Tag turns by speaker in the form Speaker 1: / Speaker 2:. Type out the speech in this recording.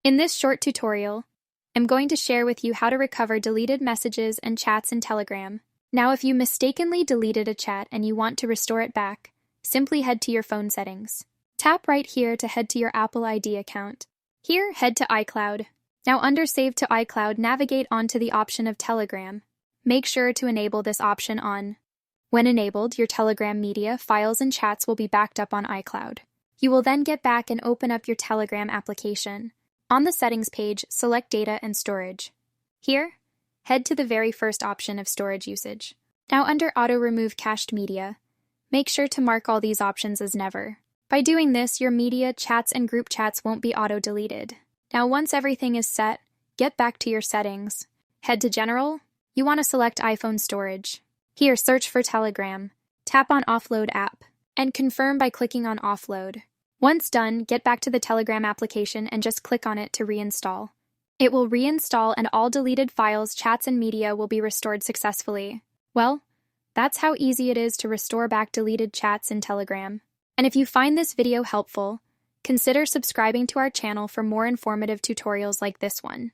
Speaker 1: In this short tutorial, I'm going to share with you how to recover deleted messages and chats in Telegram. Now, if you mistakenly deleted a chat and you want to restore it back, simply head to your phone settings. Tap right here to head to your Apple ID account. Here, head to iCloud. Now, under Save to iCloud, navigate onto the option of Telegram. Make sure to enable this option on. When enabled, your Telegram media, files, and chats will be backed up on iCloud. You will then get back and open up your Telegram application. On the settings page, select Data and Storage. Here, head to the very first option of storage usage. Now, under Auto Remove Cached Media, make sure to mark all these options as Never. By doing this, your media, chats, and group chats won't be auto-deleted. Now, once everything is set, get back to your settings. Head to General. You want to select iPhone Storage. Here, search for Telegram. Tap on Offload App, and confirm by clicking on Offload. Once done, get back to the Telegram application and just click on it to reinstall. It will reinstall and all deleted files, chats, and media will be restored successfully. Well, that's how easy it is to restore back deleted chats in Telegram. And if you find this video helpful, consider subscribing to our channel for more informative tutorials like this one.